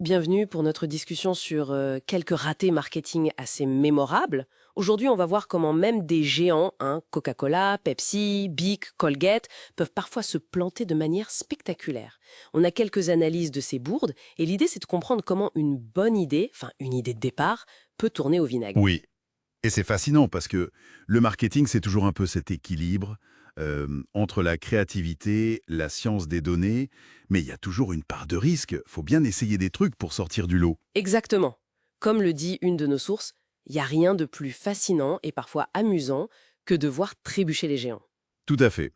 Bienvenue pour notre discussion sur quelques ratés marketing assez mémorables. Aujourd'hui, on va voir comment même des géants, Coca-Cola, Pepsi, Bic, Colgate, peuvent parfois se planter de manière spectaculaire. On a quelques analyses de ces bourdes et l'idée, c'est de comprendre comment une bonne idée, enfin une idée de départ, peut tourner au vinaigre. Oui, et c'est fascinant parce que le marketing, c'est toujours un peu cet équilibre entre la créativité, la science des données, mais il y a toujours une part de risque. Faut bien essayer des trucs pour sortir du lot. Exactement. Comme le dit une de nos sources, il n'y a rien de plus fascinant et parfois amusant que de voir trébucher les géants. Tout à fait.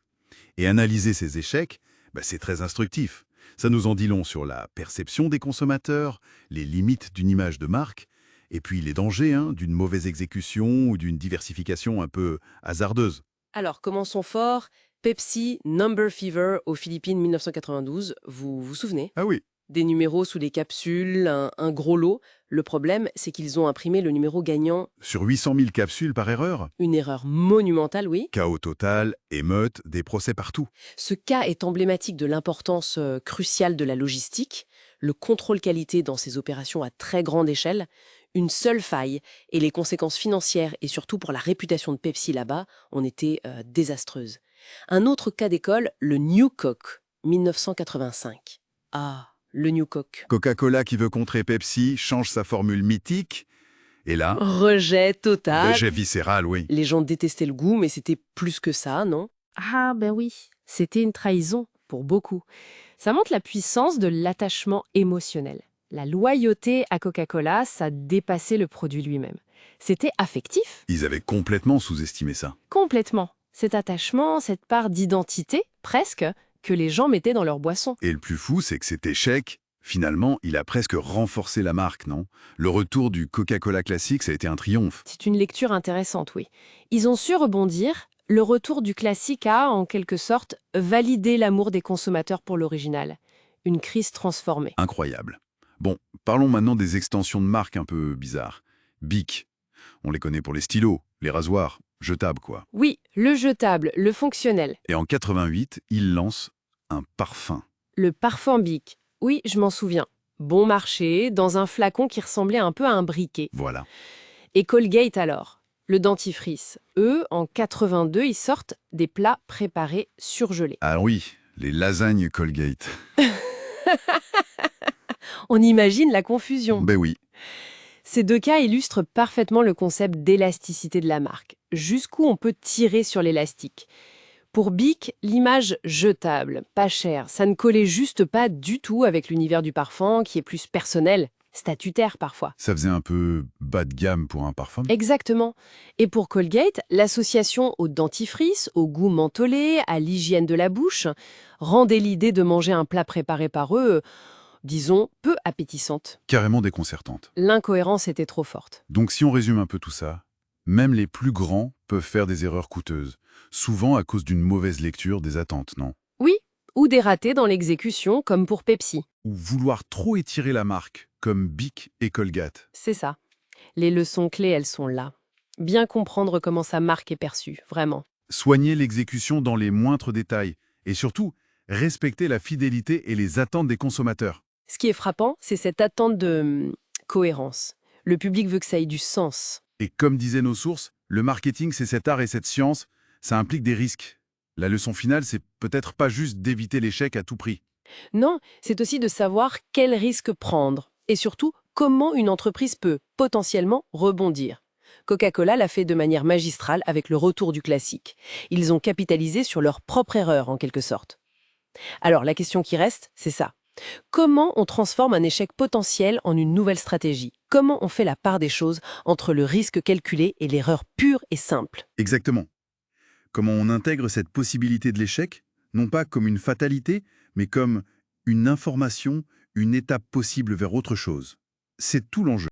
Et analyser ces échecs, c'est très instructif. Ça nous en dit long sur la perception des consommateurs, les limites d'une image de marque, et puis les dangers d'une mauvaise exécution ou d'une diversification un peu hasardeuse. Alors, commençons fort. Pepsi Number Fever aux Philippines 1992, vous vous souvenez? Ah oui. Des numéros sous les capsules, un gros lot. Le problème, c'est qu'ils ont imprimé le numéro gagnant. Sur 800 000 capsules par erreur. Une erreur monumentale, oui. Chaos total, émeutes, des procès partout. Ce cas est emblématique de l'importance cruciale de la logistique, le contrôle qualité dans ces opérations à très grande échelle. Une seule faille et les conséquences financières et surtout pour la réputation de Pepsi là-bas ont été désastreuses. Un autre cas d'école, le New Coke, 1985. Ah, le New Coke. Coca-Cola qui veut contrer Pepsi change sa formule mythique. Et là, Rejet total. rejet viscéral, oui. Les gens détestaient le goût, mais c'était plus que ça, non? Ah ben oui, c'était une trahison pour beaucoup. Ça montre la puissance de l'attachement émotionnel. La loyauté à Coca-Cola, ça dépassait le produit lui-même. C'était affectif, Ils avaient complètement sous-estimé ça. complètement. Cet attachement, cette part d'identité, presque, que les gens mettaient dans leur boisson. Et le plus fou, c'est que cet échec, finalement, il a presque renforcé la marque, non? Le retour du Coca-Cola classique, ça a été un triomphe. C'est une lecture intéressante, oui. Ils ont su rebondir. Le retour du classique a, en quelque sorte, validé l'amour des consommateurs pour l'original. Une crise transformée. Incroyable. Bon, parlons maintenant des extensions de marque un peu bizarres. Bic, on les connaît pour les stylos, les rasoirs, jetables quoi. Oui, le jetable, le fonctionnel, Et en 88, ils lancent un parfum. le parfum Bic. Oui, je m'en souviens. Bon marché, dans un flacon qui ressemblait un peu à un briquet. Voilà. Et Colgate alors, le dentifrice. Eux, en 82, ils sortent des plats préparés surgelés. Ah oui, les lasagnes Colgate. On imagine la confusion. Ben oui. Ces deux cas illustrent parfaitement le concept d'élasticité de la marque. Jusqu'où on peut tirer sur l'élastique. Pour Bic, l'image jetable, pas chère, ça ne collait juste pas du tout avec l'univers du parfum qui est plus personnel, statutaire parfois. Ça faisait un peu bas de gamme pour un parfum. Exactement. Et pour Colgate, l'association au dentifrice, au goût mentholé, à l'hygiène de la bouche, rendait l'idée de manger un plat préparé par eux, disons, peu appétissante. Carrément déconcertante. L'incohérence était trop forte. Donc si on résume un peu tout ça, même les plus grands peuvent faire des erreurs coûteuses, souvent à cause d'une mauvaise lecture des attentes, non? Oui, ou des ratés dans l'exécution, comme pour Pepsi. Ou vouloir trop étirer la marque, comme Bic et Colgate. C'est ça. Les leçons clés, elles sont là. Bien comprendre comment sa marque est perçue, vraiment. Soigner l'exécution dans les moindres détails, et surtout, respecter la fidélité et les attentes des consommateurs. Ce qui est frappant, c'est cette attente de cohérence. Le public veut que ça ait du sens. Et comme disaient nos sources, le marketing, c'est cet art et cette science, ça implique des risques. La leçon finale, c'est peut-être pas juste d'éviter l'échec à tout prix. Non, c'est aussi de savoir quel risque prendre. Et surtout, comment une entreprise peut potentiellement rebondir. Coca-Cola l'a fait de manière magistrale avec le retour du classique. Ils ont capitalisé sur leur propre erreur, en quelque sorte. Alors, la question qui reste, c'est ça. Comment on transforme un échec potentiel en une nouvelle stratégie? Comment on fait la part des choses entre le risque calculé et l'erreur pure et simple? Exactement. Comment on intègre cette possibilité de l'échec, non pas comme une fatalité, mais comme une information, une étape possible vers autre chose. C'est tout l'enjeu.